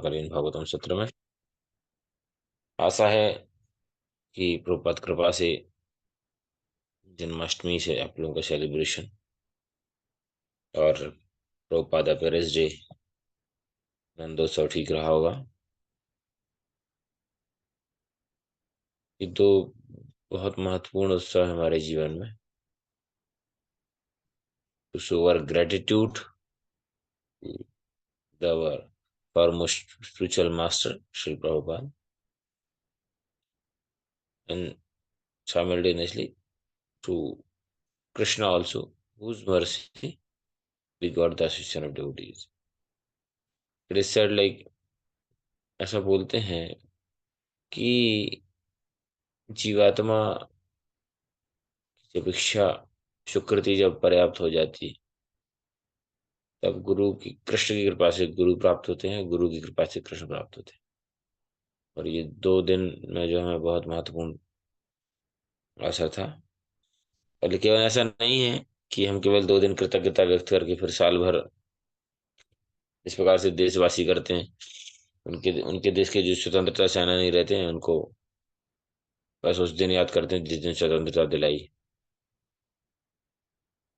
कलीन भागवतम सत्र में। आशा है कि प्रभुपाद कृपा से जन्माष्टमी से आप लोगों का सेलिब्रेशन और प्रभुपाद अपीयरेंस डे नंदोत्सव ठीक रहा होगा। ये दो बहुत महत्वपूर्ण उत्सव है हमारे जीवन में। To show our gratitude the foremost spiritual master Sri Prabhupada, and simultaneously to Krishna also, whose mercy we got the association of devotees. It is said like, ऐसा बोलते हैं कि जीवात्मा की जब इच्छा सुकृति जब पर्याप्त हो जाती है, तब गुरु की कृष्ण की कृपा से गुरु प्राप्त होते हैं, गुरु की कृपा से कृष्ण प्राप्त होते हैं। और ये 2 दिन में जो हमें बहुत महत्वपूर्ण अवसर था। और केवल ऐसा नहीं है कि हम केवल 2 दिन कृतज्ञता व्यक्त करके फिर साल भर इस प्रकार से देशवासी करते हैं। उनके उनके देश के जो स्वतंत्रता सेनानी रहते हैं उनको बस उस दिन याद करते हैं जिस दिन स्वतंत्रता दिलाई,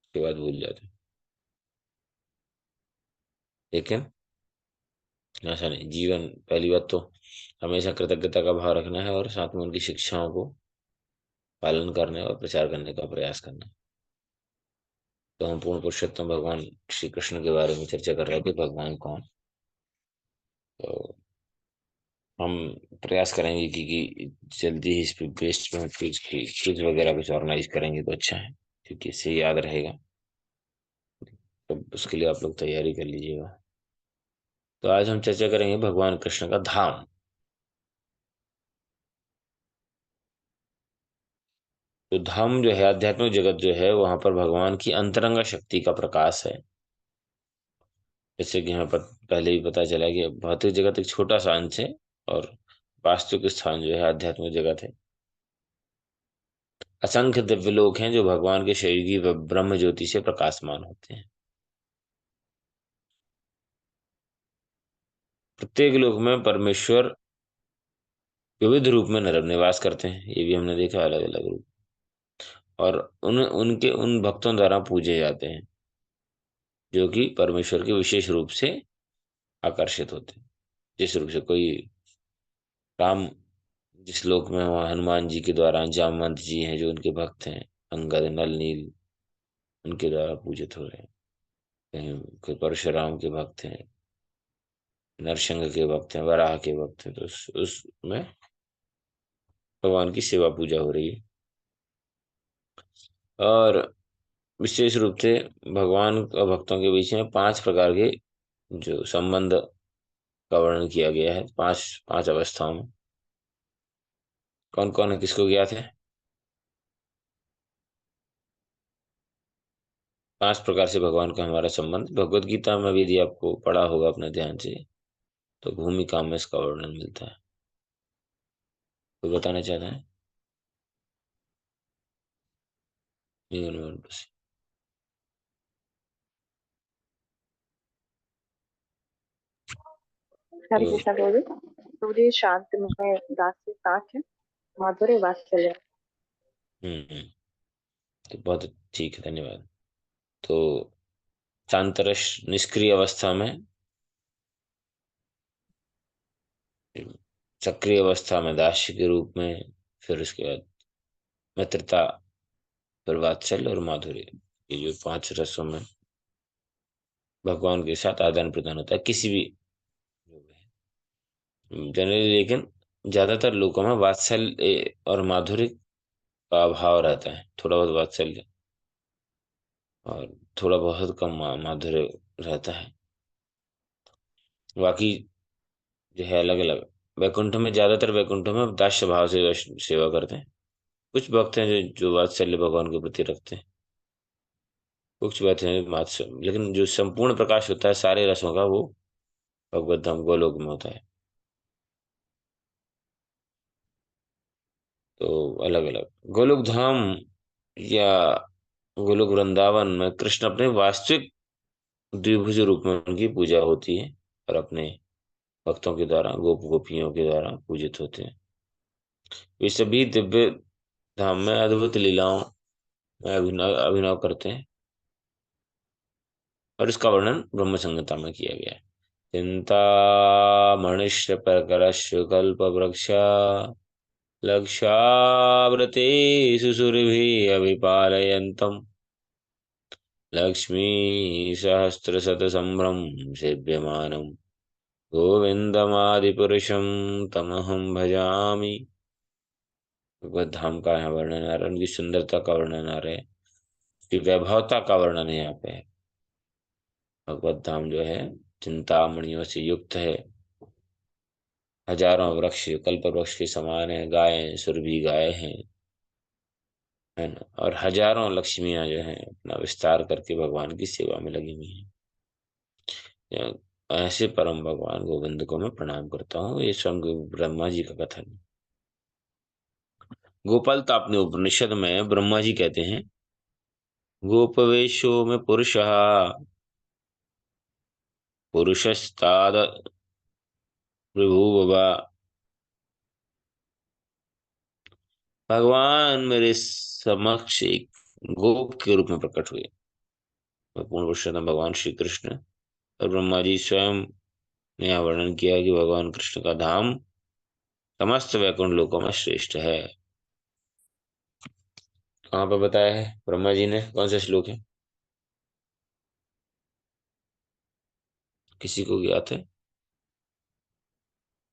उसके बाद भूल जाते हैं। लेकिन ऐसा नहीं, जीवन पहली बात तो हमेशा कृतज्ञता का भाव रखना है और साथ में उनकी शिक्षाओं को पालन करने और प्रचार करने का प्रयास करना है। तो हम पूर्ण पुरुषोत्तम भगवान श्री कृष्ण के बारे में चर्चा कर रहे थे, भगवान कौन। तो हम प्रयास करेंगे कि जल्दी ही इस पे बेस्ड पे हम क्विज वगैरह कुछ ऑर्गेनाइज करेंगे तो अच्छा है, क्योंकि इससे याद रहेगा। तो उसके लिए आप लोग तैयारी कर लीजिएगा। तो आज हम चर्चा करेंगे भगवान कृष्ण का धाम। तो धाम जो है, आध्यात्मिक जगत जो है, वहां पर भगवान की अंतरंग शक्ति का प्रकाश है। जैसे कि हमें पहले ही पता चला कि भौतिक जगत एक छोटा सा अंश है और वास्तविक स्थान जो है आध्यात्मिक जगत है। असंख्य दिव्य लोक हैं जो भगवान के शरीर की ब्रह्म ज्योति से प्रकाशमान होते हैं। प्रत्येक लोक में परमेश्वर विविध रूप में निवास करते हैं, ये भी हमने देखा, अलग अलग रूप। और उनके उन भक्तों द्वारा पूजे जाते हैं जो कि परमेश्वर के विशेष रूप से आकर्षित होते हैं। जिस रूप से कोई राम जिस लोक में वहाँ हनुमान जी के द्वारा, जामवंत जी हैं जो उनके भक्त हैं, अंगद, नल, नील, उनके द्वारा पूजित हो रहे हैं। कहीं कोई परशुराम के भक्त हैं, नरसिंह के भक्त हैं, वराह के भक्त हैं, तो उसमें भगवान की सेवा पूजा हो रही है। और विशेष रूप से भगवान और भक्तों के बीच में 5 प्रकार के जो संबंध का वर्णन किया गया है, पांच पांच अवस्थाओं में। कौन कौन है, किसको ज्ञात है? 5 प्रकार से भगवान का हमारा संबंध भगवत गीता में भी यदि आपको पढ़ा होगा अपने ध्यान से, तो भूमिका में इसका वर्णन मिलता है। कोई बताना चाहता है? बस। हरे तो कृष्णा प्रभु। सूर्य शांत में दास से साथ है, माधुर्य वात्सल्य। हम्म। तो बहुत ठीक है, धन्यवाद। तो शांतरस निष्क्रिय अवस्था में, सक्रिय अवस्था में दास्य के रूप में, फिर उसके बाद मित्रता, फिर वात्सल्य और माधुर्य। ये जो 5 रसों में भगवान के साथ आदान प्रदान होता है किसी भी जनरली। लेकिन ज्यादातर लोगों में वात्सल्य और माधुर्य का अभाव रहता है, थोड़ा बहुत वात्सल्य और थोड़ा बहुत कम माधुर्य रहता है। बाकी जो है अलग अलग। वैकुंठ में, ज्यादातर वैकुंठ में दास्य भाव से सेवा करते हैं। कुछ भक्त हैं जो वात्सल्य भगवान के प्रति रखते हैं। कुछ भक्त हैं मात्सल्य, लेकिन जो संपूर्ण प्रकाश होता है सारे रसों का, वो भगवत धाम गोलोक में होता है। तो अलग अलग गोलोक धाम या गोलोक वृंदावन में कृष्ण अपने वास्तविक द्विभुज रूप में उनकी पूजा होती है और अपने भक्तों के द्वारा, गोप गोपियों के द्वारा पूजित होते हैं। वे सभी दिव्य धाम में अद्भुत लीलाओं में अभिनव अभिनव करते हैं, और इसका वर्णन ब्रह्म संहिता में किया गया है। चिंतामणिश्च प्रकरश्च कल्पवृक्ष लक्षावृतेषु सुरभिः अभिपालयन्तम् लक्ष्मीसहस्रशतसम्भ्रं सेव्यमानं गोविन्दमादिपुरुषं तमहं भजामि। भगवत धाम का यहाँ वर्णन आ रहा है, उनकी सुंदरता का वर्णन आ रहा है, उसकी वैभवता का वर्णन यहाँ पे है। भगवत धाम जो है चिंतामणियों से युक्त है, हजारों वृक्ष कल्प वृक्ष के समान है, गायें सुरभि गाय हैं, है ना, और हजारों लक्ष्मियां जो हैं अपना विस्तार करके भगवान की सेवा में लगी हुई हैं। ऐसे परम भगवान गोविंद को मैं प्रणाम करता हूँ। ये स्वयं ब्रह्मा जी का कथन है। गोपाल तो अपने उपनिषद में ब्रह्मा जी कहते हैं, गोपवेशो में पुरुष पुरुषस्ताद विभुववा। भगवान मेरे समक्ष एक गोप के रूप में प्रकट हुए। पूर्ण पुरुषोत्तम भगवान श्री कृष्ण और ब्रह्मा जी स्वयं ने यह वर्णन किया कि भगवान कृष्ण का धाम समस्त वैकुंठ लोकों में श्रेष्ठ है। कहाँ पर बताया है ब्रह्मा जी ने, कौन सा श्लोक है, किसी को ज्ञात है?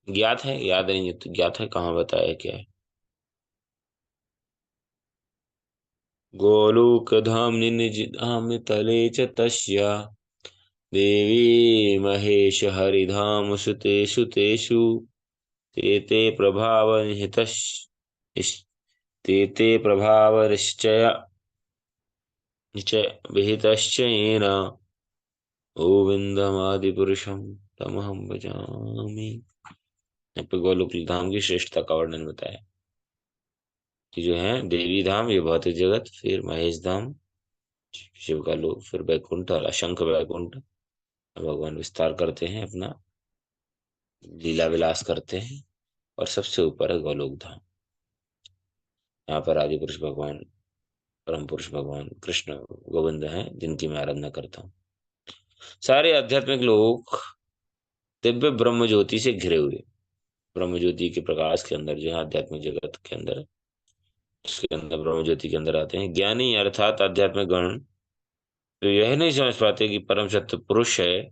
ज्ञात है, याद नहीं है तो ज्ञात है, कहाँ बताया है, क्या है? गोलोक धाम निज धाम तले च तस्य देवी महेश हरिधाम सुतेषु तेषु ते ते प्रभाव ते प्रभाव निश्चय निश्चय विहितश्च येन गोविंदमादिपुरुषं तमहं भजामि। यहाँ पे गोलोक धाम की श्रेष्ठता का वर्णन बताया कि जो है देवी धाम ये भौतिक जगत, फिर महेश धाम शिव का लोक, फिर वैकुंठ और असंख वैकुंठ भगवान विस्तार करते हैं, अपना लीला विलास करते हैं, और सबसे ऊपर है गोलोक धाम। यहाँ पर आदि पुरुष भगवान, परम पुरुष भगवान कृष्ण गोविंद हैं, जिनकी मैं आराधना करता हूँ। सारे आध्यात्मिक लोग दिव्य ब्रह्म ज्योति से घिरे हुए, ब्रह्म ज्योति के प्रकाश के अंदर जो है आध्यात्मिक जगत के अंदर, उसके अंदर ब्रह्म ज्योति के अंदर आते हैं। ज्ञानी अर्थात आध्यात्मिक गण तो यह नहीं समझ पाते कि परम सत्य पुरुष है,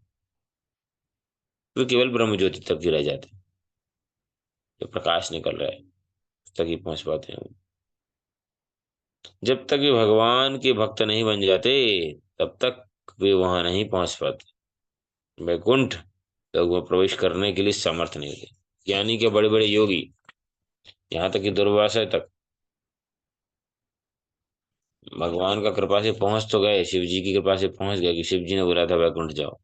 वे केवल ब्रह्म ज्योति तक ही रह जाते हैं। जो प्रकाश निकल रहा है उस तक ही पहुंच पाते हैं। जब तक वे भगवान के भक्त नहीं बन जाते तब तक वे वहां नहीं पहुंच पाते। वैकुंठ तक वह प्रवेश करने के लिए समर्थ नहीं होते। ज्ञानी के बड़े बड़े योगी, यहाँ तक कि दुर्वासा तक भगवान का कृपा से पहुंच तो गए, शिव जी की कृपा से पहुंच गए कि शिव जी ने बोला था वैकुंठ जाओ,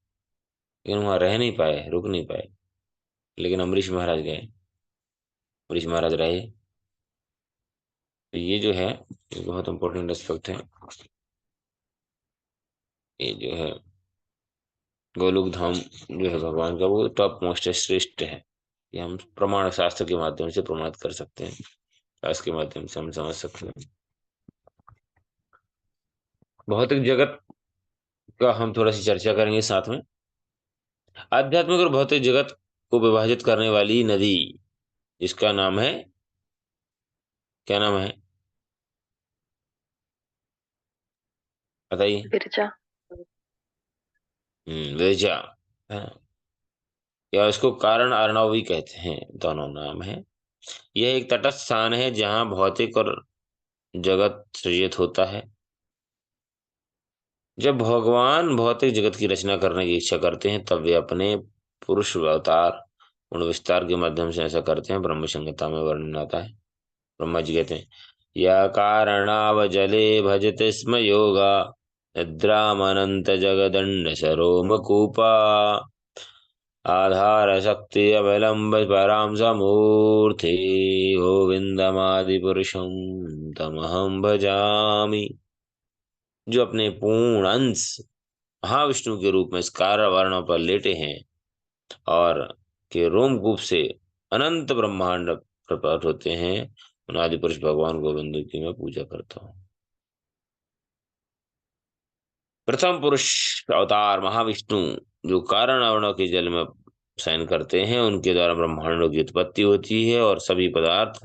लेकिन वहां रह नहीं पाए, रुक नहीं पाए। लेकिन अम्बरीश महाराज गए, अम्बरीश महाराज रहे। तो ये जो है ये बहुत इंपॉर्टेंट एस्पेक्ट है। ये जो है गोलोक धाम जो है भगवान का, वो टॉप मोस्ट है, श्रेष्ठ है। ये हम प्रमाण शास्त्र के माध्यम से प्रमाणित कर सकते हैं, शास्त्र के माध्यम से हम समझ सकते हैं। भौतिक जगत का हम थोड़ा सी चर्चा करेंगे साथ में। आध्यात्मिक और भौतिक जगत को विभाजित करने वाली नदी, जिसका नाम है, क्या नाम है बताइए? गिरजा। विरजा, हाँ, या इसको कारण अर्णव भी कहते हैं, दोनों नाम है। यह एक तटस्थ स्थान है जहाँ भौतिक और जगत सृजित होता है। जब भगवान भौतिक जगत की रचना करने की इच्छा करते हैं तब वे अपने पुरुष अवतार गुण विस्तार के माध्यम से ऐसा करते हैं। ब्रह्म संहिता में वर्णन आता है, ब्रह्मा जी कहते हैं, या कारणाव जले भजते स्म योगा निद्रामनंत जगदंड सरोमकूपा आधार शक्ति अवलंब पराम समूर्ति गोविंदमादि पुरुषम तमहम भजामि। जो अपने पूर्ण अंश महाविष्णु के रूप में इस कार्य वर्णों पर लेटे हैं और के रोमकूप से अनंत ब्रह्मांड प्रकट होते हैं, उन आदि पुरुष भगवान गोविंद की मैं पूजा करता हूँ। प्रथम पुरुष अवतार महाविष्णु, जो कारण अवर्णों के जल में शयन करते हैं, उनके द्वारा ब्रह्मांडों की उत्पत्ति होती है और सभी पदार्थ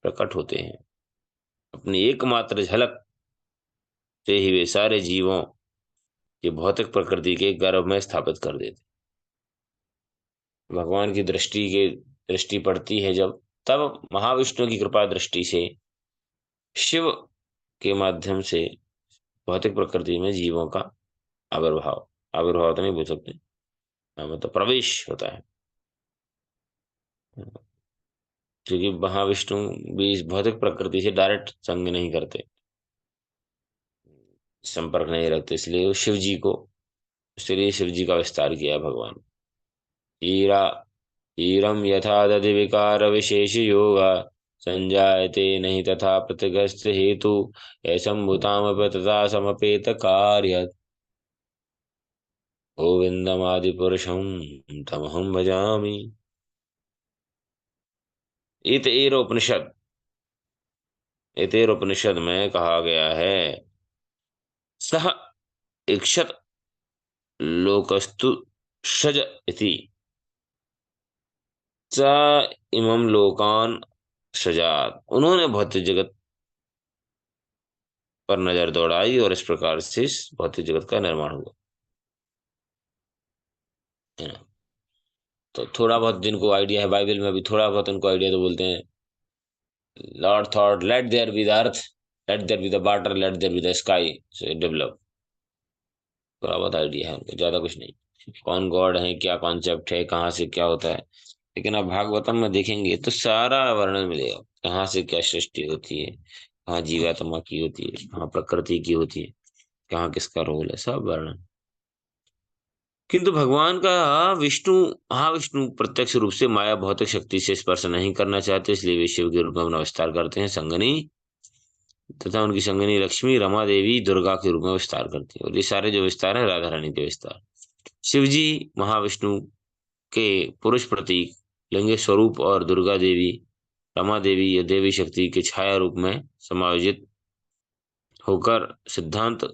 प्रकट होते हैं। अपनी एकमात्र झलक से ही वे सारे जीवों की भौतिक प्रकृति के गर्भ में स्थापित कर देते। भगवान की दृष्टि पड़ती है जब, तब महाविष्णु की कृपा दृष्टि से शिव के माध्यम से भौतिक प्रकृति में जीवों का आविर्भाव, आविर्भाव तो नहीं बोल सकते, मतलब प्रवेश होता है। क्योंकि महाविष्णु भी इस भौतिक प्रकृति से डायरेक्ट संग नहीं करते, संपर्क नहीं रखते, इसलिए वो शिव जी को, इसलिए शिव जी का विस्तार किया भगवान। हीरा हीरम यथा दधि विकार विशेष योगा संजायते नहीं तथा प्रतिगस्त हेतु ऐसंभूताम तथा समपेत कार्य गोविंदमादि पुरुषम तमहम भजामि। उपनिषद, उपनिषद में कहा गया है, सह इक्षत लोकस्तु षज इति स इमं लोकान सजात। उन्होंने भौतिक जगत पर नजर दौड़ाई और इस प्रकार से इस भौतिक जगत का निर्माण हुआ, है ना। तो थोड़ा बहुत जिनको आइडिया है, बाइबल में भी थोड़ा बहुत उनको आइडिया, तो बोलते हैं lord thought let there be the earth, let there be the water, let there be the sky, so it develop. थोड़ा बहुत आइडिया है उनको, ज्यादा कुछ नहीं। कौन गॉड है, क्या कॉन्सेप्ट है, कहाँ से क्या होता है, लेकिन अब भागवतम में देखेंगे तो सारा वर्णन मिलेगा, कहाँ से क्या सृष्टि होती है, कहाँ जीवात्मा की होती है, कहाँ प्रकृति की होती है, कहाँ किसका रोल है, सब वर्णन। किंतु भगवान का विष्णु, महाविष्णु प्रत्यक्ष रूप से माया भौतिक शक्ति से स्पर्श नहीं करना चाहते, इसलिए वे शिव के रूप में अपना विस्तार करते हैं। संगनी तथा उनकी संगनी लक्ष्मी, रमा देवी, दुर्गा के रूप में विस्तार करती है। और ये सारे जो विस्तार है राधा रानी के विस्तार। शिव जी महाविष्णु के पुरुष प्रतीक लिंग स्वरूप और दुर्गा देवी, रमा देवी या देवी शक्ति के छाया रूप में समायोजित होकर सिद्धांत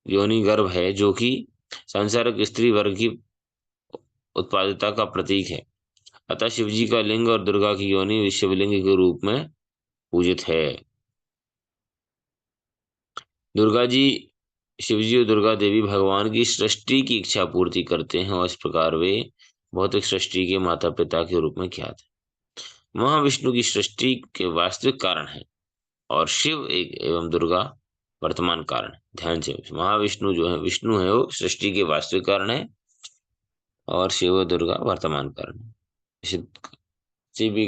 योनि गर्भ है, जो कि सांसारिक स्त्री वर्ग की उत्पादिता का प्रतीक है। अतः शिवजी का लिंग और दुर्गा की योनि शिवलिंग के रूप में पूजित है। दुर्गा जी, शिवजी और दुर्गा देवी भगवान की सृष्टि की इच्छा पूर्ति करते हैं और इस प्रकार वे भौतिक सृष्टि के माता पिता के रूप में ख्यात है। महाविष्णु की सृष्टि के वास्तविक कारण है और शिव एक एवं दुर्गा वर्तमान कारण है। ध्यान से, महाविष्णु जो है, विष्णु है, वो सृष्टि के वास्तविक कारण है और शिव और दुर्गा वर्तमान कारण है। किसी भी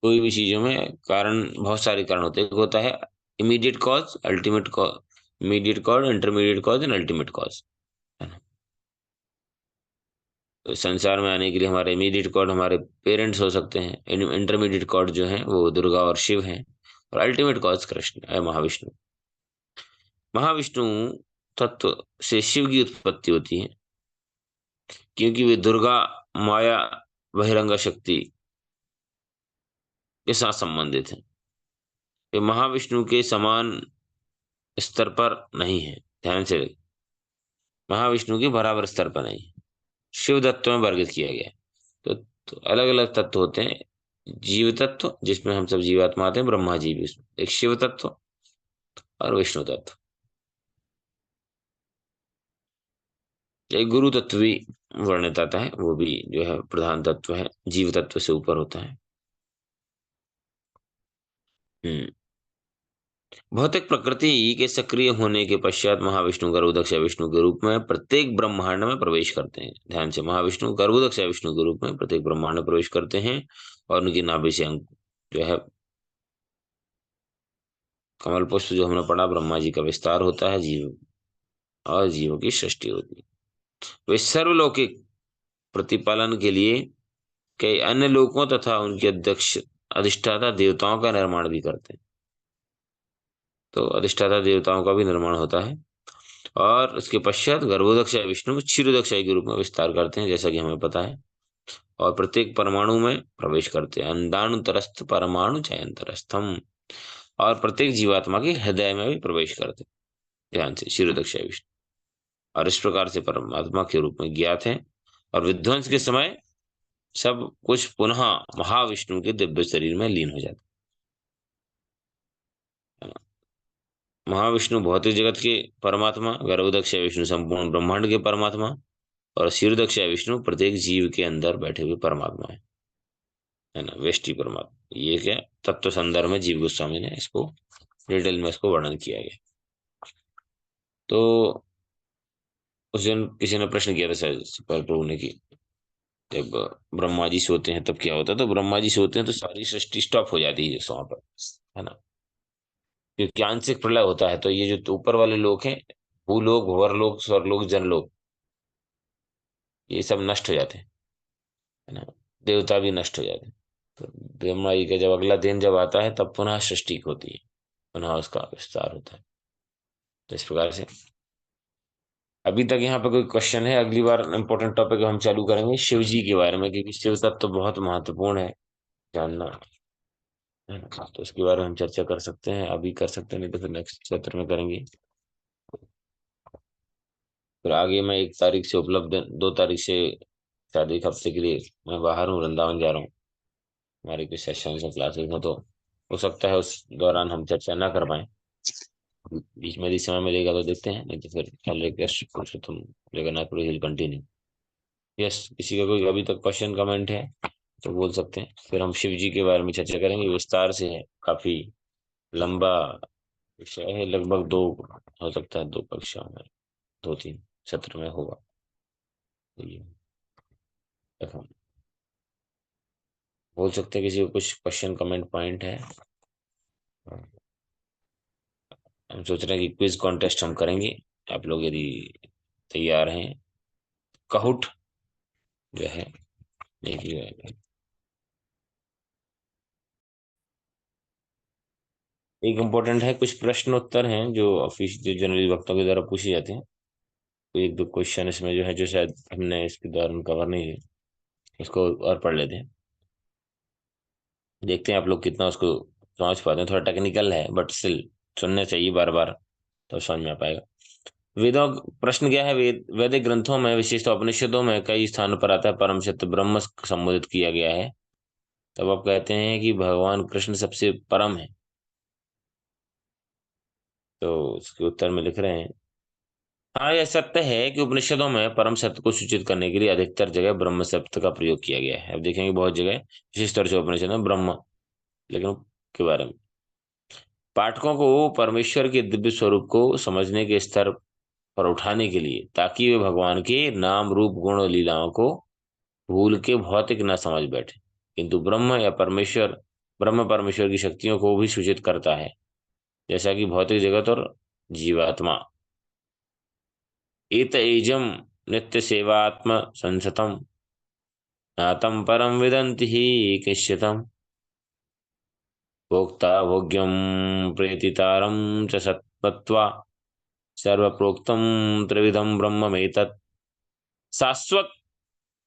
कोई भी चीजों में कारण, बहुत सारे कारण होते हैं। एक होता है immediate cause, ultimate cause, immediate cause, intermediate cause and ultimate cause, है ना। तो संसार में आने के लिए हमारे इमीडिएट कॉज हमारे पेरेंट्स हो सकते हैं, इंटरमीडिएट कॉज जो है वो दुर्गा और शिव हैं, और अल्टीमेट कॉज कृष्ण है, महाविष्णु। महाविष्णु तत्व से शिव की उत्पत्ति होती है, क्योंकि वे दुर्गा माया बहिरंगा शक्ति के साथ संबंधित हैं। वे महाविष्णु के समान स्तर पर नहीं है, ध्यान से रखें, महाविष्णु के बराबर स्तर पर नहीं, शिव तत्व में वर्गित किया गया है। तो अलग अलग तत्व होते हैं। जीव तत्व, जिसमें हम सब जीवात्मा आते हैं, ब्रह्मा जी भी उसमें, एक शिव तत्व और विष्णु तत्व, एक गुरु तत्व भी वर्णित आता है, वो भी जो है प्रधान तत्व है, जीव तत्व से ऊपर होता है। हम्म भौतिक प्रकृति के सक्रिय होने के पश्चात महाविष्णु गर्भोदक्ष विष्णु के रूप में प्रत्येक ब्रह्मांड में प्रवेश करते हैं। ध्यान से, महाविष्णु गर्भोदक्ष विष्णु के रूप में प्रत्येक ब्रह्मांड में प्रवेश करते हैं और उनकी नाभि से अंक जो है कमल पुष्प, जो हमने पढ़ा, ब्रह्मा जी का विस्तार होता है, जीव और जीवों की सृष्टि होती है। वे सर्वलौकिक प्रतिपालन के लिए कई अन्य लोकों तथा उनके अध्यक्ष अधिष्ठाता देवताओं का निर्माण भी करते हैं। तो अधिष्ठाता देवताओं का भी निर्माण होता है और उसके पश्चात गर्भोदक्ष विष्णु क्षीरोदक्ष के रूप में विस्तार करते हैं, जैसा कि हमें पता है। और प्रत्येक परमाणु में प्रवेश करते हैं। अंडाणुतरस्थ परमाणु चयंतरस्थम, और प्रत्येक जीवात्मा के हृदय में भी प्रवेश करते हैं। ध्यान से, शिरोदक्षाय विष्णु, और इस प्रकार से परमात्मा के रूप में ज्ञात है। और विध्वंस के समय सब कुछ पुनः महाविष्णु के दिव्य शरीर में लीन हो जाता है ना। महाविष्णु भौतिक जगत के परमात्मा, गर्भोदक्षाय विष्णु संपूर्ण ब्रह्मांड के परमात्मा, और शिरोदक्षाय विष्णु प्रत्येक जीव के अंदर बैठे हुए परमात्मा है ना, व्यष्टि परमात्मा। ये क्या तत्व संदर्भ में जीव गोस्वामी ने इसको डिटेल में इसको वर्णन किया गया। तो उस दिन किसी ने प्रश्न किया था शायद प्रभु ने कि जब ब्रह्मा जी सोते हैं तब क्या होता है। तो ब्रह्मा जी सोते हैं तो सारी सृष्टि स्टॉप हो जाती है वहां पर, है ना, क्योंकि आंशिक प्रलय होता है। तो ये जो ऊपर वाले लोग हैं, भूलोक, भंवरलोक, स्वर्लोक, जनलोक, ये सब नष्ट हो जाते हैं, है ना। देवता भी नष्ट हो जाते हैं। तो ब्रह्मा जी का जब अगला दिन जब आता है तब पुनः सृष्टि होती है, पुनः उसका विस्तार होता है। तो इस प्रकार से अभी तक यहाँ पे कोई क्वेश्चन है? अगली बार इंपॉर्टेंट टॉपिक हम चालू करेंगे शिव जी के बारे में, क्योंकि शिव तत्व तो बहुत महत्वपूर्ण है जानना, है ना। तो उसके बारे में हम चर्चा कर सकते हैं, अभी कर सकते हैं, नहीं तो फिर नेक्स्ट सत्र में करेंगे। फिर आगे मैं 1 तारीख से उपलब्ध, 2 तारीख से शायद एक हफ्ते के लिए मैं बाहर हूँ, वृंदावन जा रहा हूँ। हमारे कुछ सेशन और क्लासेस हैं, तो हो सकता है उस दौरान हम चर्चा ना कर पाए। बीच में यदि समय मिलेगा तो देखते हैं, नहीं तो फिर कल request Purushottam Jagannath will continue. Yes, किसी का कोई अभी तक क्वेश्चन कमेंट है तो बोल सकते हैं, फिर हम शिव जी के बारे में चर्चा करेंगे, विस्तार से है, काफी लंबा विषय है, लगभग दो, हो सकता है 2 कक्षाओं में, 2-3 सत्र में होगा। तो ये तक हम बोल सकते हैं, किसी को कुछ क्वेश्चन कमेंट पॉइंट है। हम सोच रहे हैं कि क्विज कॉन्टेस्ट हम करेंगे, आप लोग यदि तैयार हैं। काहुट जो है, देखिए, एक इम्पोर्टेंट है, कुछ प्रश्न उत्तर हैं जो ऑफिस जो जनरली वक्तों के द्वारा पूछे जाते हैं। तो 1-2 क्वेश्चन इसमें जो है, जो शायद हमने इसके दौरान कवर नहीं है, इसको और पढ़ लेते हैं। देखते हैं आप लोग कितना उसको समझ पाते हैं। थोड़ा टेक्निकल है बट स्टिल सुनने चाहिए बार बार, तो समझ में आ पाएगा। वेदों, प्रश्न क्या है, वैदिक ग्रंथों में, विशेषतः उपनिषदों में कई स्थानों पर आता है परम सत्य ब्रह्म संबोधित किया गया है। तब आप कहते हैं कि भगवान कृष्ण सबसे परम है। तो उसके उत्तर में लिख रहे हैं, हाँ यह सत्य है कि उपनिषदों में परम सत्य को सूचित करने के लिए अधिकतर जगह ब्रह्म शब्द का प्रयोग किया गया है। अब देखेंगे बहुत जगह विशेष तौर से उपनिषद में ब्रह्म, लेकिन के बारे में पाठकों को परमेश्वर के दिव्य स्वरूप को समझने के स्तर पर उठाने के लिए, ताकि वे भगवान के नाम रूप गुण और लीलाओं को भूल के भौतिक न समझ बैठे, किंतु ब्रह्म परमेश्वर की शक्तियों को भी सूचित करता है, जैसा कि भौतिक जगत और जीवात्मा। एत एजम नित्य सेवात्म संसतम नातम परम विदन्ति ही किश्चितम भोक्ता भोग्यम प्रेतितारम च सत्त्वा सर्वप्रोक्तम त्रिविधम ब्रह्ममेतत्। शाश्वत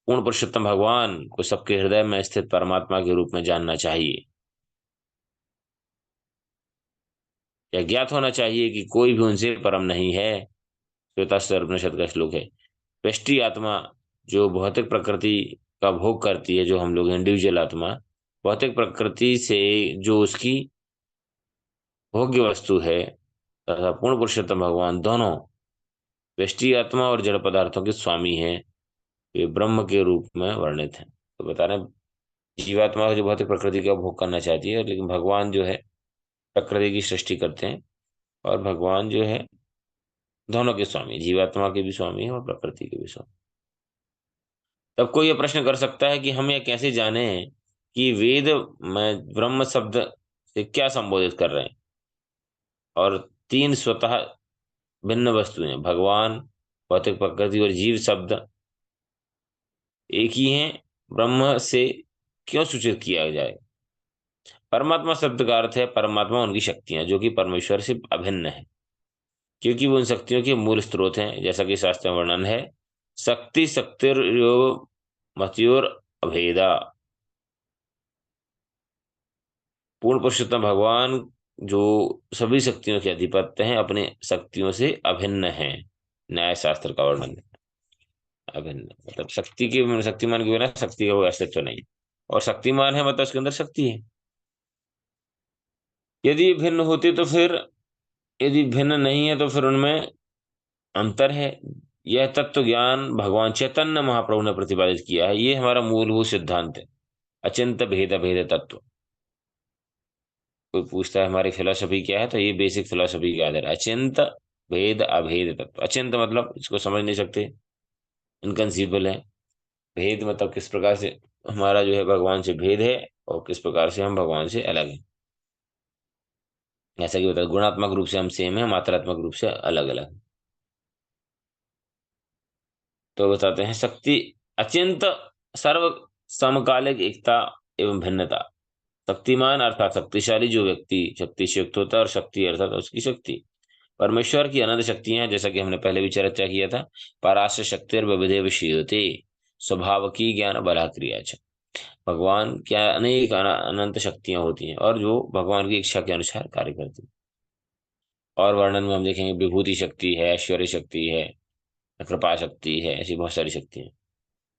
पूर्ण पुरुषोत्तम भगवान को सबके हृदय में स्थित परमात्मा के रूप में जानना चाहिए। यह ज्ञात होना चाहिए कि कोई भी उनसे परम नहीं है। श्वेताश्वर उपनिषद का श्लोक है। व्यष्टि आत्मा जो भौतिक प्रकृति का भोग करती है, जो हम लोग इंडिविजुअल आत्मा, भौतिक प्रकृति से जो उसकी भोग्य वस्तु है, तथा पूर्ण पुरुषोत्तम भगवान दोनों व्यष्टि आत्मा और जड़ पदार्थों के स्वामी हैं। वे ब्रह्म के रूप में वर्णित हैं। तो बता रहे हैं, जीवात्मा जो भौतिक प्रकृति का भोग करना चाहती है, लेकिन भगवान जो है प्रकृति की सृष्टि करते हैं, और भगवान जो है दोनों के स्वामी, जीवात्मा के भी स्वामी है और प्रकृति के भी स्वामी। तब कोई यह प्रश्न कर सकता है कि हम यह कैसे जाने कि वेद में ब्रह्म शब्द से क्या संबोधित कर रहे हैं, और 3 स्वतः भिन्न वस्तुएं, भगवान, भौतिक प्रकृति और जीव शब्द एक ही हैं, ब्रह्म से क्यों सूचित किया जाए। परमात्मा शब्द का अर्थ है परमात्मा, उनकी शक्तियां जो कि परमेश्वर से अभिन्न है, क्योंकि वो उन शक्तियों के मूल स्रोत हैं, जैसा कि शास्त्र में वर्णन है। शक्ति शक्तिर्यो मत्योर अभेदा। पूर्ण पुरुषोत्तम भगवान जो सभी शक्तियों के अधिपत्य हैं, अपने शक्तियों से अभिन्न हैं। न्याय शास्त्र का वर्णन है। अभिन्न मतलब शक्तिमान के बिना शक्ति का कोई अस्तित्व नहीं। और शक्तिमान है मतलब उसके अंदर शक्ति है। यदि भिन्न होते तो फिर, यदि भिन्न नहीं है तो फिर उनमें अंतर है। यह तत्व ज्ञान भगवान चैतन्य महाप्रभु ने प्रतिपादित किया है। ये हमारा मूलभूत सिद्धांत है। अचिंत भेद भेद तत्व। कोई पूछता है हमारी फिलोसफी क्या है, तो ये बेसिक फिलोसफी का आधार है। अचिंत भेद अभेद तत्व। अचिंत मतलब इसको समझ नहीं सकते, इनकंसीबल है। भेद मतलब किस प्रकार से हमारा जो है भगवान से भेद है, और किस प्रकार से हम भगवान से अलग हैं। जैसा कि बता, गुणात्मक रूप से हम सेम है, मात्रात्मक रूप से अलग अलग। तो बताते हैं शक्ति अचिंत सर्व समकालिक एकता एवं भिन्नता। शक्तिमान अर्थात शक्तिशाली जो व्यक्ति शक्ति से युक्त होता है, और शक्ति अर्थात उसकी शक्ति। परमेश्वर की अनंत शक्तियां हैं, जैसा कि हमने पहले भी चर्चा किया था। पराश्र शक्ति विविधे विषयते स्वभाव की ज्ञान बला क्रिया छ। भगवान क्या अनेक अनंत शक्तियां होती हैं, और जो भगवान की इच्छा के अनुसार कार्य करती हैं। और वर्णन में हम देखेंगे विभूति शक्ति है, ऐश्वर्य शक्ति है, कृपा शक्ति है, ऐसी बहुत सारी शक्ति है।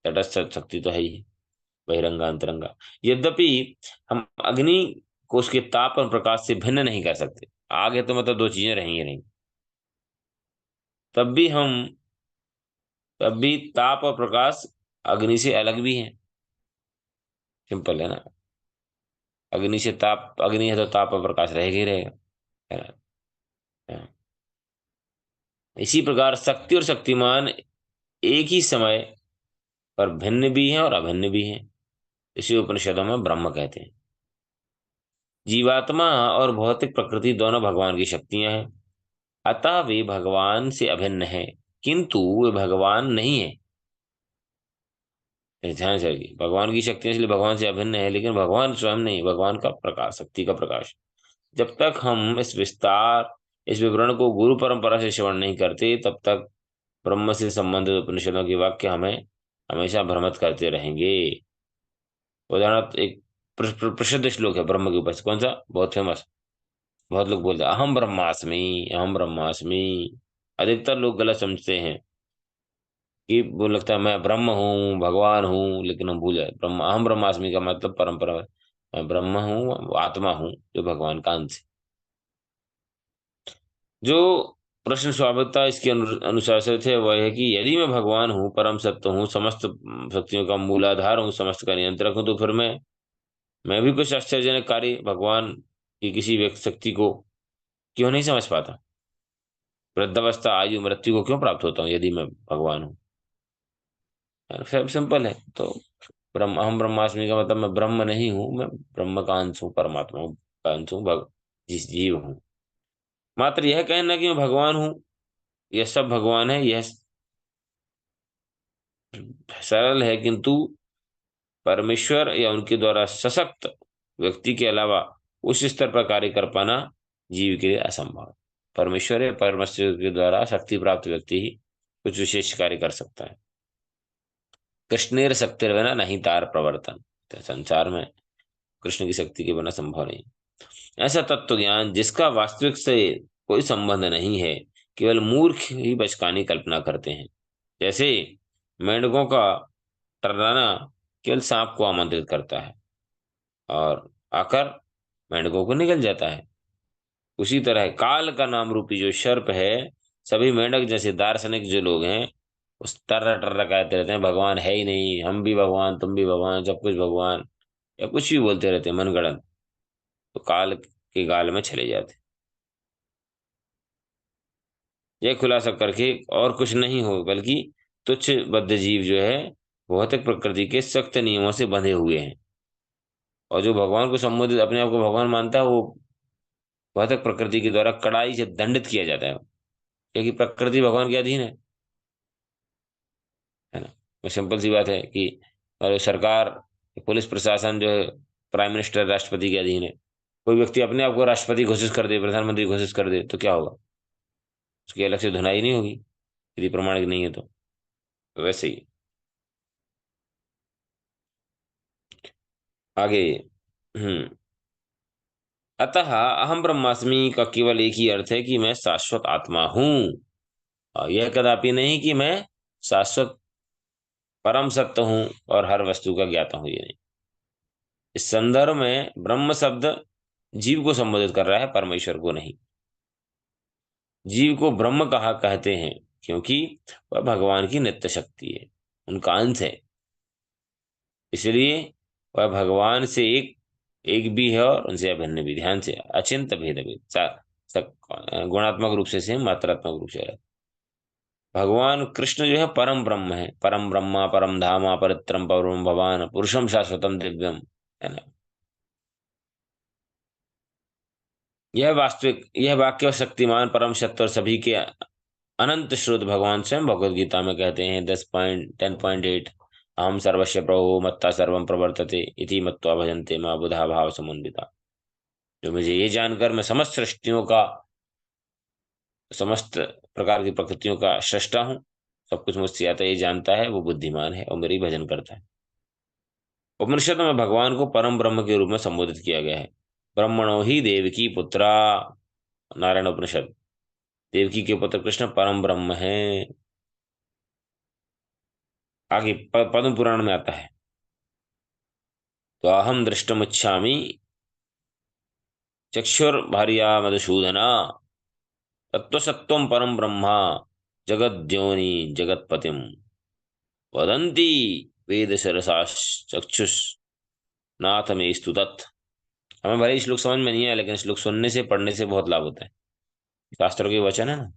तटस्थ शक्ति तो है ही, बहिरंगा अंतरंगा। यद्यपि हम अग्नि को उसके ताप और प्रकाश से भिन्न नहीं कर सकते। आग है तो मतलब दो चीजें रहेंगी रहेंगी। तब भी हम तब भी ताप और प्रकाश अग्नि से अलग भी हैं। सिंपल है ना। अग्नि से ताप, अग्नि है तो ताप और प्रकाश रहेगा ही रहेगा, है ना। हाँ। इसी प्रकार शक्ति और शक्तिमान एक ही समय पर भिन्न भी हैं और अभिन्न भी हैं। इसी उपनिषदों में ब्रह्म कहते हैं। जीवात्मा और भौतिक प्रकृति दोनों भगवान की शक्तियां हैं। अतः वे भगवान से अभिन्न है, किंतु वे भगवान नहीं है। ध्यान से रखिए, भगवान की शक्ति इसलिए भगवान से अभिन्न है, लेकिन भगवान स्वयं नहीं, भगवान का प्रकाश, शक्ति का प्रकाश। जब तक हम इस विवरण को गुरु परंपरा से श्रवण नहीं करते, तब तक ब्रह्म से संबंधित उपनिषदों के वाक्य हमें हमेशा भ्रमित करते रहेंगे। उदाहरण एक प्रसिद्ध श्लोक है ब्रह्म के ऊपर से, कौन सा, बहुत फेमस। बहुत लोग बोलते हैं अहम ब्रह्मास्मि, अहम ब्रह्मास्मि। अधिकतर लोग गलत समझते हैं कि वो लगता है मैं ब्रह्म हूँ, भगवान हूँ, लेकिन हम भूल जाए ब्रह्म, अहम ब्रह्मास्मि का मतलब परंपरा में मैं ब्रह्म हूँ, आत्मा हूँ जो भगवान का अंश है। जो प्रश्न स्वाभाविकता इसके अनुसार से थे वह है कि यदि मैं भगवान हूँ, परम सत्य हूँ, समस्त शक्तियों का मूलाधार हूँ, समस्त का नियंत्रक हूँ, तो फिर मैं भी कुछ आश्चर्यजनक कार्य भगवान की किसी व्यक्ति शक्ति को क्यों नहीं समझ पाता। वृद्धावस्था आयु मृत्यु को क्यों प्राप्त होता हूँ यदि मैं भगवान हूँ। सब सिंपल है। तो ब्रह्म, अहम ब्रह्मास्मि का मतलब मैं ब्रह्म नहीं हूँ, मैं ब्रह्म का अंश हूँ, परमात्मा का अंश हूँ, जिस जीव हूँ। मात्र यह कहना कि मैं भगवान हूँ, यह सब भगवान है, यह सरल है, किंतु परमेश्वर या उनके द्वारा सशक्त व्यक्ति के अलावा उस स्तर पर कार्य कर पाना जीव के लिए असंभव है। परमेश्वर या परमेश्वर के द्वारा शक्ति प्राप्त व्यक्ति ही कुछ विशेष कार्य कर सकता है। कृष्णेर शक्तिर बिना नहीं तार प्रवर्तन। तो संसार में कृष्ण की शक्ति के बिना संभव नहीं। ऐसा तत्व ज्ञान जिसका वास्तविक से कोई संबंध नहीं है, केवल मूर्ख ही बचकानी कल्पना करते हैं। जैसे मेंढकों का टर्राना केवल सांप को आमंत्रित करता है और आकर मेंढकों को निगल जाता है। उसी तरह काल का नाम रूपी जो सर्प है, सभी मेंढक जैसे दार्शनिक जो लोग हैं, उस टर्रा टर्रा कहते रहते हैं भगवान है ही नहीं, हम भी भगवान, तुम भी भगवान, सब कुछ भगवान, या कुछ भी बोलते रहते हैं मनगढ़ंत। तो काल के गाल में चले जाते। यह खुलासा करके और कुछ नहीं हो, बल्कि तुच्छ बद्ध जीव जो है भौतिक प्रकृति के सख्त नियमों से बंधे हुए हैं। और जो भगवान को संबोधित अपने आप को भगवान मानता है, वो भौतिक प्रकृति के द्वारा कड़ाई से दंडित किया जाता है, क्योंकि प्रकृति भगवान के अधीन है ना। वो सिंपल सी बात है कि और सरकार, पुलिस प्रशासन जो है प्राइम मिनिस्टर राष्ट्रपति के अधीन है। कोई व्यक्ति अपने आप को राष्ट्रपति घोषित कर दे, प्रधानमंत्री घोषित कर दे, तो क्या होगा, उसकी अलग से धुनाई नहीं होगी यदि प्रमाणिक नहीं है तो। वैसे ही आगे। अतः अहम ब्रह्मास्मि का केवल एक ही अर्थ है कि मैं शाश्वत आत्मा हूं, और यह कदापि नहीं कि मैं शाश्वत परम सत्य हूं और हर वस्तु का ज्ञाता हूं, ये नहीं। इस संदर्भ में ब्रह्म शब्द जीव को संबोधित कर रहा है, परमेश्वर को नहीं। जीव को ब्रह्म कहा कहते हैं क्योंकि वह भगवान की नित्य शक्ति है, उनका अंश है। इसलिए वह भगवान से एक एक भी है और उनसे अभिन्न भी। ध्यान से, अचिंत भेद भेद गुणात्मक रूप से मात्रात्मक रूप से अलग। भगवान कृष्ण जो है परम ब्रह्म है, परम ब्रह्मा परम धामा परित्रम परम भवान पुरुषम शाश्वतम दिव्यम, है ना। यह वाक्य शक्तिमान परम सत्य और सभी के अनंत श्रुत भगवान स्वयं भगवद गीता में कहते हैं 10.10.8, अहम सर्वस्य प्रभु मत्ता सर्वम प्रवर्तते इति मत्वा भजन्ते मां बुधा भाव समुन्विता। जो मुझे ये जानकर मैं समस्त सृष्टियों का, समस्त प्रकार की प्रकृतियों का सृष्टा हूँ, सब कुछ मुझसे आता है, ये जानता है, वो बुद्धिमान है और मेरी भजन करता है। उपनिषद में भगवान को परम ब्रह्म के रूप में संबोधित किया गया है। ब्रह्मणो ही देवकी पुत्रा, नारायण उपनिषद। देवकी के पुत्र कृष्ण परम ब्रह्म है। आगे पद्म पुराण में आता है, तो अहम दृष्टुमिच्छामि चक्षुर्भार्या मधुसूदना तत्वसत्त्वं परम ब्रह्मा जगद्योनि जगत्पतिम वदन्ति वेद चक्षुष नाथ में स्तुतत्। हमें भले श्लोक समझ में नहीं आया, लेकिन श्लोक सुनने से पढ़ने से बहुत लाभ होता है। शास्त्रों के वचन है ना।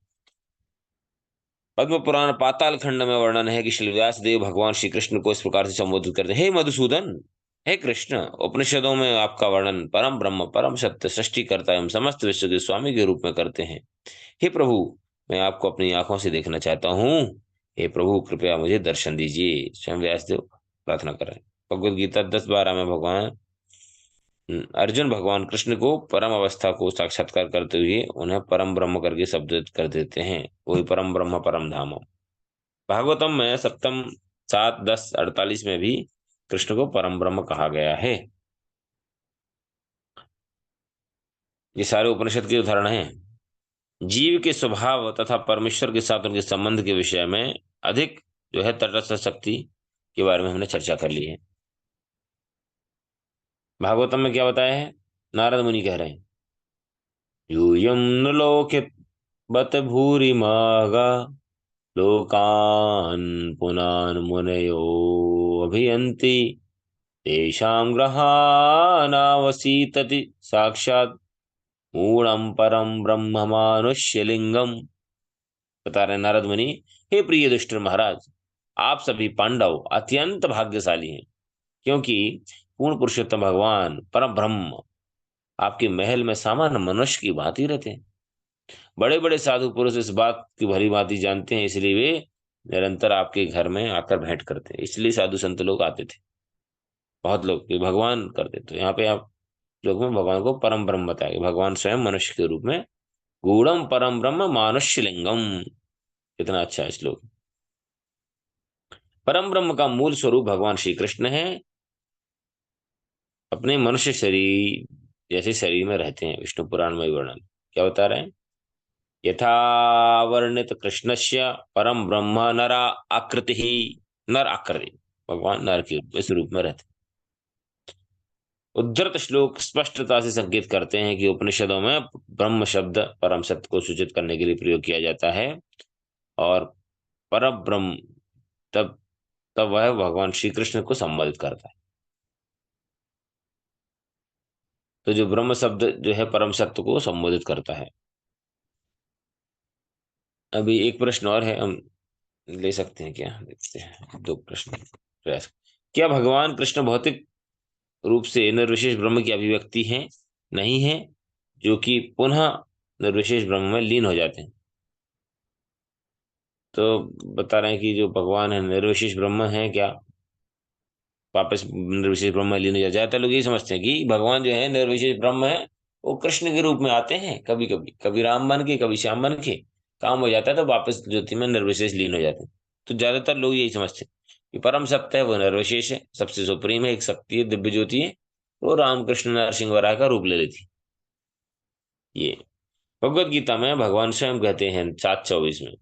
पद्म पुराण पाताल खंड में वर्णन है कि श्री व्यास देव भगवान श्री कृष्ण को इस प्रकार से संबोधित करते हैं, हे मधुसूदन, हे कृष्ण। उपनिषदों में आपका वर्णन परम ब्रह्म परम सत्य सृष्टिकर्ता एवं समस्त विश्व के स्वामी के रूप में करते हैं। हे प्रभु, मैं आपको अपनी आंखों से देखना चाहता हूँ। हे प्रभु, कृपया मुझे दर्शन दीजिए। स्वयं व्यासदेव प्रार्थना करें। भगवद गीता 10:12 में भगवान अर्जुन भगवान कृष्ण को परम अवस्था को साक्षात्कार करते हुए उन्हें परम ब्रह्म करके शब्दित कर देते हैं। वही परम ब्रह्म परम धाम। भागवतम में सप्तम 7:10-48 में भी कृष्ण को परम ब्रह्म कहा गया है। ये सारे उपनिषद के उदाहरण हैं। जीव के स्वभाव तथा परमेश्वर के साथ उनके संबंध के विषय में अधिक जो है तटस्थ शक्ति के बारे में हमने चर्चा कर ली है। भागवतम में क्या बताया है? नारद मुनि कह रहे हैं, यूयं न लोके बत भूरि मागा लोकान् पुनान् मुनयो अभियन्ति तेषां ग्रहानावसीतति साक्षात् मूढ़ं परम ब्रह्म मानुष्यलिंगम। बता रहे नारद मुनि, हे प्रिय दुष्ट महाराज, आप सभी पांडव अत्यंत भाग्यशाली हैं, क्योंकि पूर्ण पुरुषोत्तम भगवान परम ब्रह्म आपके महल में सामान्य मनुष्य की भांति रहते हैं। बड़े बड़े साधु पुरुष इस बात की भली भांति जानते हैं, इसलिए वे निरंतर आपके घर में आकर भेंट करते हैं। इसलिए साधु संत लोग आते थे, बहुत लोग, कि भगवान करते। तो यहाँ पे आप लोग में भगवान को परम ब्रह्म बताया, भगवान स्वयं मनुष्य के रूप में गूढ़म परम ब्रह्म मानुष्य लिंगम। कितना अच्छा है श्लोक। परम ब्रह्म का मूल स्वरूप भगवान श्री कृष्ण है, अपने मनुष्य शरीर जैसे शरीर में रहते हैं। विष्णु पुराण में वर्णन क्या बता रहे हैं? यथा वर्णित कृष्णस्य परम ब्रह्म नरा आकृति ही, नर आकृति, भगवान नर के इस रूप में रहते। उद्धृत श्लोक स्पष्टता से संकेत करते हैं कि उपनिषदों में ब्रह्म शब्द परम सत्य को सूचित करने के लिए प्रयोग किया जाता है, और पर ब्रह्म तब तब वह भगवान श्री कृष्ण को संबोधित करता है। तो जो ब्रह्म शब्द जो है परम सत्य को संबोधित करता है। अभी एक प्रश्न और है, हम ले सकते हैं क्या? देखते हैं, दो प्रश्न प्रयास। क्या भगवान कृष्ण भौतिक रूप से निर्विशेष ब्रह्म की अभिव्यक्ति है? नहीं है, जो कि पुनः निर्विशेष ब्रह्म में लीन हो जाते हैं। तो बता रहे हैं कि जो भगवान है निर्विशेष ब्रह्म है क्या, वापस निर्विशेष ब्रह्म में लीन हो जाते? ज्यादातर लोग यही समझते हैं कि भगवान जो है निर्विशेष ब्रह्म है, वो कृष्ण के रूप में आते हैं, कभी कभी कभी राम बन के कभी श्याम बन के, काम हो जाता है तो वापस ज्योति में निर्विशेष लीन हो जाते हैं। तो ज्यादातर लोग यही समझते हैं कि परम सत्य है वो निर्विशेष है, सबसे सुप्रीम है, एक शक्ति है, दिव्य ज्योति है, तो रामकृष्ण नरसिंह वराह का रूप ले लेती। ये भगवत गीता में भगवान स्वयं कहते हैं 7:24 में,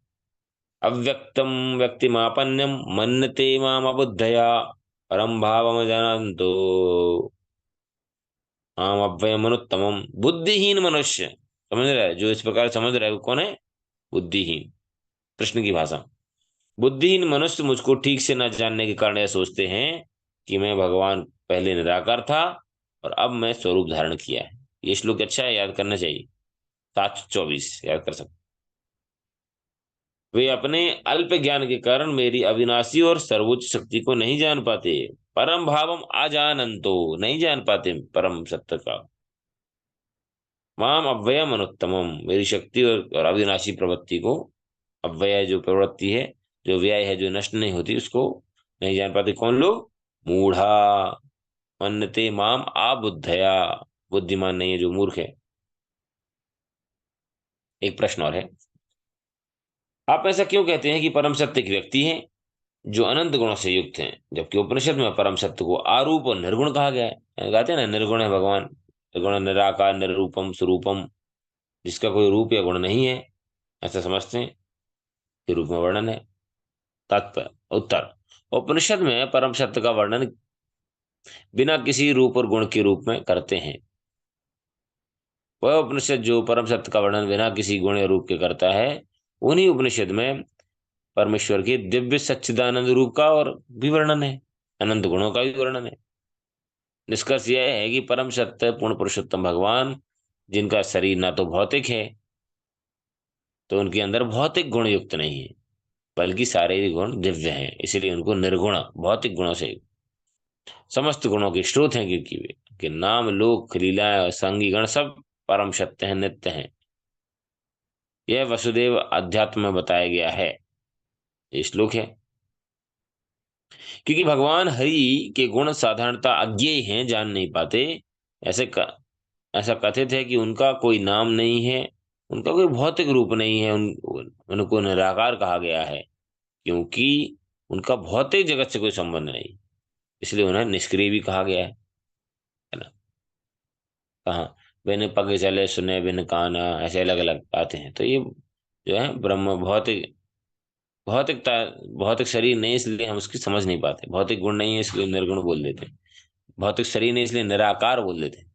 अव्यक्तम व्यक्तिमापन्यम मन्यते माम अबुद्धया परम भावम जानन्तो माम अव्ययमनुत्तमम। बुद्धिहीन मनुष्य, समझ रहा है, जो इस प्रकार समझ रहा है वो कौन है? बुद्धिहीन, कृष्ण की भाषा। बुद्धिहीन मनुष्य मुझको ठीक से न जानने के कारण यह सोचते हैं कि मैं भगवान पहले निराकार था और अब मैं स्वरूप धारण किया है। ये श्लोक अच्छा है, याद करना चाहिए। 7:24 याद कर सकते। वे अपने अल्प ज्ञान के कारण मेरी अविनाशी और सर्वोच्च शक्ति को नहीं जान पाते। परम भावम अजानंतो, नहीं जान पाते परम सत्य का। माम अव्ययम अनुत्तमम, मेरी शक्ति और अविनाशी प्रवृत्ति को, अव्यय जो प्रवृत्ति है, जो व्यय है, जो नष्ट नहीं होती, उसको नहीं जान पाते। कौन लोग? मूढ़ा मन्यते माम आबुद्धया, बुद्धिमान नहीं है जो मूर्ख है। एक प्रश्न और है, आप ऐसा क्यों कहते हैं कि परम सत्य एक व्यक्ति है जो अनंत गुणों से युक्त हैं, जबकि उपनिषद में परम सत्य को आरूप और निर्गुण कहा गया है? कहते हैं ना, निर्गुण है भगवान, निर्गुण निराकार निरूपम स्वरूपम, जिसका कोई रूप या गुण नहीं है, ऐसा समझते हैं, के रूप में वर्णन है। तात्पर्य उत्तर, उपनिषद में परम सत्य का वर्णन बिना किसी रूप और गुण के रूप में करते हैं। वह उपनिषद जो परम सत्य का वर्णन बिना किसी गुण या रूप के करता है, उन्हीं उपनिषद में परमेश्वर के दिव्य सच्चिदानंद रूप का और भी वर्णन है, अनंत गुणों का भी वर्णन है। निष्कर्ष यह है कि परम सत्य पूर्ण पुरुषोत्तम भगवान, जिनका शरीर ना तो भौतिक है, तो उनके अंदर भौतिक गुण युक्त नहीं है, बल्कि सारे ही गुण दिव्य हैं, इसलिए उनको निर्गुण, भौतिक गुणों से समस्त गुणों के स्रोत हैं, क्योंकि वे के नाम लोक लीलाएं और संगी गण सब परम सत्य हैं, नित्य हैं। यह वसुदेव अध्यात्म में बताया गया है। ये श्लोक है। क्योंकि भगवान हरि के गुण साधारणता अज्ञेय हैं, जान नहीं पाते। ऐसे ऐसा कथित है कि उनका कोई नाम नहीं है, उनका कोई भौतिक रूप नहीं है, उनको निराकार कहा गया है, क्योंकि उनका भौतिक जगत से कोई संबंध नहीं, इसलिए उन्हें निष्क्रिय भी कहा गया है ना। कहाँ? बिन पग चले सुने बिन काना, ऐसे अलग अलग आते हैं। तो ये जो है ब्रह्म भौतिक, भौतिकता, भौतिक शरीर नहीं, इसलिए हम उसकी समझ नहीं पाते। भौतिक गुण नहीं है इसलिए निर्गुण बोल देते हैं। भौतिक शरीर नहीं इसलिए निराकार बोल देते हैं।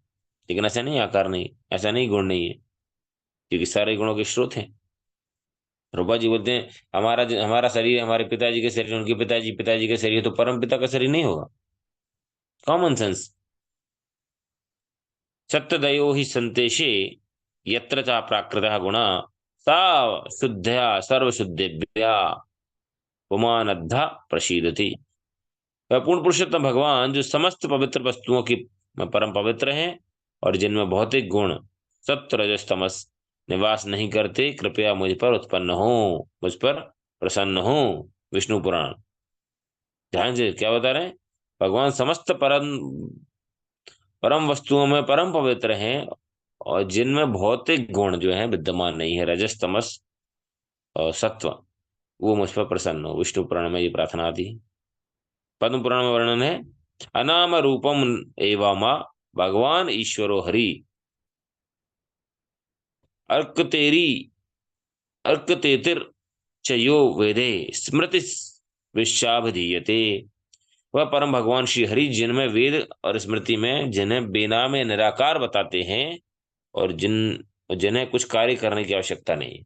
लेकिन ऐसा नहीं, आकार नहीं, ऐसा नहीं, गुण नहीं है, क्योंकि सारे गुणों के स्रोत हैं। रूपा जी बोलते हैं हमारा शरीर हमारे पिताजी के शरीर, उनके पिताजी पिताजी के शरीर, तो परम पिता का शरीर नहीं होगा? Common sense. सत्यदयो ही संतेषे यत्र चा प्राकृतः गुणा सा शुद्धया सर्वशुद्धेभ्या पुमानद्धा प्रसीदति। वह पूर्ण पुरुषोत्तम भगवान जो समस्त पवित्र वस्तुओं की परम पवित्र हैं और जिनमें भौतिक गुण सत्व रजस तमस निवास नहीं करते, कृपया मुझ पर उत्पन्न हो, मुझ पर प्रसन्न हो। विष्णु पुराण। ध्यान से क्या बता रहे हैं? भगवान समस्त परम परम वस्तुओं में परम पवित्र हैं और जिनमें भौतिक गुण जो है विद्यमान नहीं है, रजस तमस और सत्व, वो मुझ पर प्रसन्न हो। विष्णु पुराण में ये प्रार्थना आती है। पद्म पुराण में वर्णन है, अनाम रूपम एवं भगवान ईश्वरो हरि अर्क तेरी अर्क तेतिर चयो वेदे स्मृति विश्वाभधीयते। वह परम भगवान श्री हरि जिनमें वेद और स्मृति में जिन्हें बेनाम निराकार बताते हैं और जिन्हें कुछ कार्य करने की आवश्यकता नहीं है,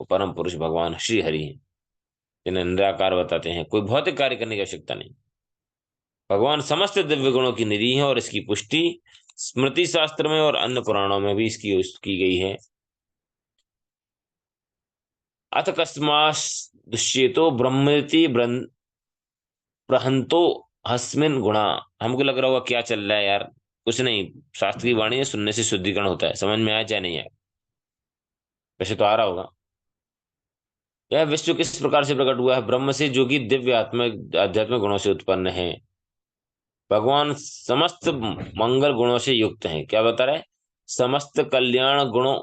वो परम पुरुष भगवान श्री हरि हैं, जिन्हें निराकार बताते हैं, कोई भौतिक कार्य करने की आवश्यकता नहीं। भगवान समस्त दिव्य गुणों की निधि है और इसकी पुष्टि स्मृति शास्त्र में और अन्य पुराणों में भी इसकी की गई है। अथ कस्मात् दुष्येतो ब्रह्मेति प्रहंतो हस्मिन गुणा। हमको लग रहा होगा क्या चल रहा है यार, कुछ नहीं, शास्त्र की वाणी है, सुनने से शुद्धिकरण होता है, समझ में आया चाहे नहीं आया, वैसे तो आ रहा होगा। यह विश्व किस प्रकार से प्रकट हुआ है? ब्रह्म से, जो कि दिव्य आत्मिक आध्यात्मिक गुणों से उत्पन्न है। भगवान समस्त मंगल गुणों से युक्त हैं। क्या बता रहे हैं? समस्त कल्याण गुणों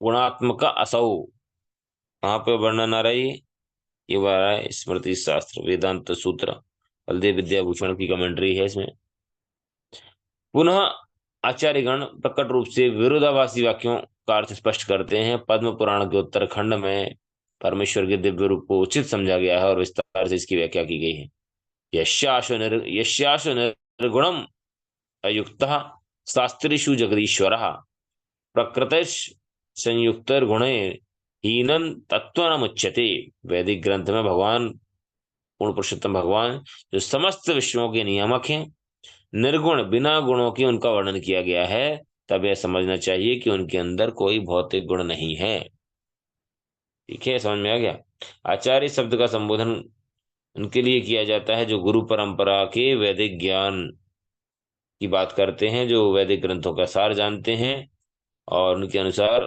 गुणात्मक असौ। कहाँ पे वर्णन आ रही है? ये आ रहा है स्मृति शास्त्र वेदांत सूत्र, हल्दे विद्याभूषण की कमेंट्री है इसमें। पुनः आचार्यगण प्रकट रूप से विरोधाभासी वाक्यों का अर्थ स्पष्ट करते हैं। पद्म पुराण के उत्तरखंड में परमेश्वर के दिव्य रूप को उचित समझा गया है और विस्तार से इसकी व्याख्या की गई है। यस्याशु निर्गुणम अयुक्तः शास्त्रीषु जगदीश्वरः प्रकृतिश संयुक्तर्गुणे हीनन तत्त्वमुच्यते। वैदिक ग्रंथ में भगवान, पूर्ण पुरुषोत्तम भगवान, जो समस्त विश्वों के नियामक हैं, निर्गुण बिना गुणों के उनका वर्णन किया गया है। तब यह समझना चाहिए कि उनके अंदर कोई भौतिक गुण नहीं है। ठीक है, समझ में आ गया। आचार्य शब्द का संबोधन उनके लिए किया जाता है जो गुरु परंपरा के वैदिक ज्ञान की बात करते हैं, जो वैदिक ग्रंथों का सार जानते हैं और उनके अनुसार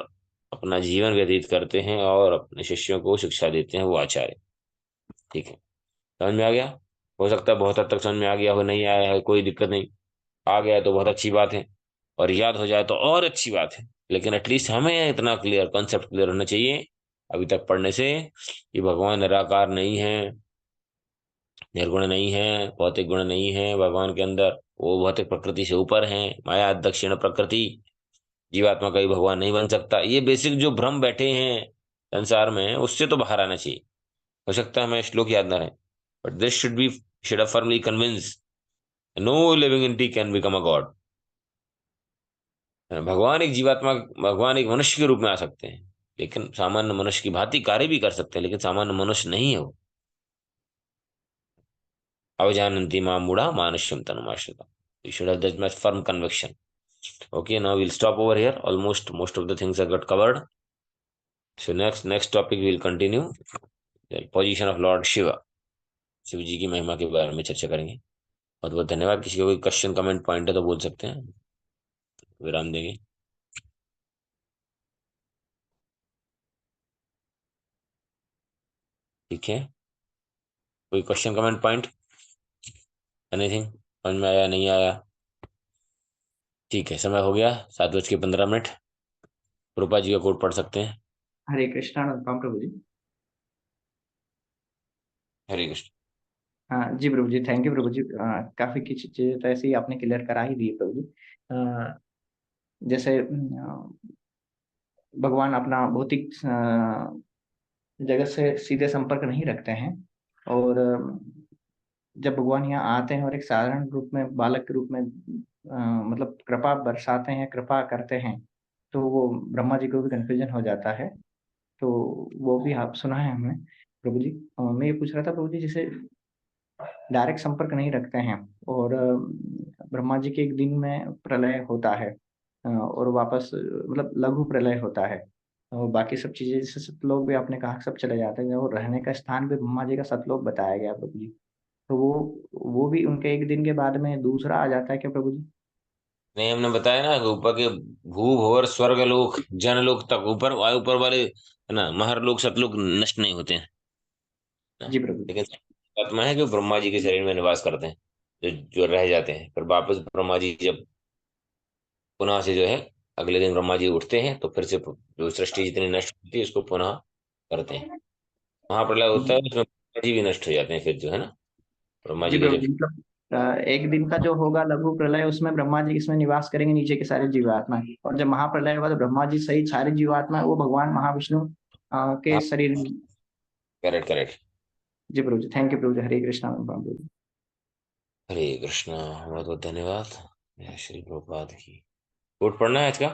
अपना जीवन व्यतीत करते हैं और अपने शिष्यों को शिक्षा देते हैं, वो आचार्य। ठीक है, समझ में आ गया। हो सकता है बहुत हद तक समझ में आ गया हो, नहीं आया है कोई दिक्कत नहीं, आ गया है तो बहुत अच्छी बात है, और याद हो जाए तो और अच्छी बात है। लेकिन एटलीस्ट हमें इतना क्लियर कॉन्सेप्ट क्लियर होना चाहिए अभी तक पढ़ने से कि भगवान निराकार नहीं है, निर्गुण नहीं है, भौतिक गुण नहीं है भगवान के अंदर, वो भौतिक प्रकृति से ऊपर है, माया दक्षिण प्रकृति, जीवात्मा का भी भगवान नहीं बन सकता। ये बेसिक जो भ्रम बैठे हैं संसार में, उससे तो बाहर आना चाहिए। हो सकता है हमें श्लोक याद ना रहे, but this should have firmly convince no living entity can become a god. भगवान एक जीवात्मा, भगवान एक मनुष्य के रूप में आ सकते हैं, लेकिन सामान्य मनुष्य की भांति कार्य भी कर सकते हैं, लेकिन सामान्य मनुष्य नहीं है वो। अवजानन्ति मां मूढ़ा मानुष्यम तनुमाश्रिता। You should have that much firm conviction. Okay, now we'll stop over here. Almost most of the things are got covered. So next topic we'll continue the position of Lord Shiva. Shiv जी की महिमा के बारे में चर्चा करेंगे। बहुत बहुत धन्यवाद। किसी का कोई क्वेश्चन कमेंट पॉइंट है तो बोल सकते हैं, विराम देंगे। ठीक है, कोई क्वेश्चन कमेंट पॉइंट, एनीथिंग, समझ में आया नहीं आया? ठीक है, समय हो गया 7:15। रूपा जी का कोड पढ़ सकते हैं। हरे कृष्णा अनुपम प्रभु जी। हरे कृष्ण। हाँ जी प्रभु जी, थैंक यू प्रभु जी। काफी कुछ चीजें तो ऐसे ही आपने क्लियर करा ही दी है प्रभु जी। जैसे भगवान अपना भौतिक जगत से सीधे संपर्क नहीं रखते हैं, और जब भगवान यहाँ आते हैं और एक साधारण रूप में बालक के रूप में मतलब कृपा बरसाते हैं, कृपा करते हैं, तो वो ब्रह्मा जी को भी कंफ्यूजन हो जाता है। तो वो भी आप सुना है हमने प्रभु जी। मैं ये पूछ रहा था प्रभु जी, जैसे डायरेक्ट संपर्क नहीं रखते हैं और ब्रह्मा जी के एक दिन में प्रलय होता है, और वापस मतलब लघु प्रलय होता है, और बाकी सब चीजें जैसे सतलोक भी आपने कहा सब चले जाते हैं, और रहने का स्थान भी ब्रह्मा जी का सतलोक बताया गया प्रभु जी। तो वो भी उनके एक दिन के बाद में दूसरा आ जाता है क्या प्रभु जी? नहीं, हमने बताया ना कि ऊपर के भू भंवर स्वर्ग लोक जनलोक तक, ऊपर ऊपर वाले है ना, महर लोक सतलोक नष्ट नहीं होते हैं ना। जी प्रभु। लेकिन आत्मा है कि वो ब्रह्मा जी के शरीर में निवास करते हैं, जो जो रह जाते हैं, फिर वापस ब्रह्मा जी जब पुनः से जो है अगले दिन ब्रह्मा जी उठते हैं तो फिर से जो सृष्टि जितनी नष्ट होती है उसको पुनः करते हैं। महाप्रलय होता है, जी उसमें ब्रह्मा जी भी नष्ट हो जाते हैं फिर, जो है ना, ब्रह्मा जी जी का प्रभु जब। जी, मतलब एक दिन का जो होगा लघु प्रलय, उसमें ब्रह्मा जी इसमें निवास करेंगे नीचे के सारे जीवात्मा, और जब महाप्रलय होगा तो ब्रह्मा जी सहित सारे जीवात्मा वो भगवान महाविष्णु के हाँ, शरीर में। Correct correct. जी प्रभु जी, थैंक यू प्रभु जी। हरे कृष्णा प्रभु जी। हरे कृष्णा, बहुत बहुत धन्यवाद। जय श्री प्रभुपाद की। कोट पढ़ना है आज का।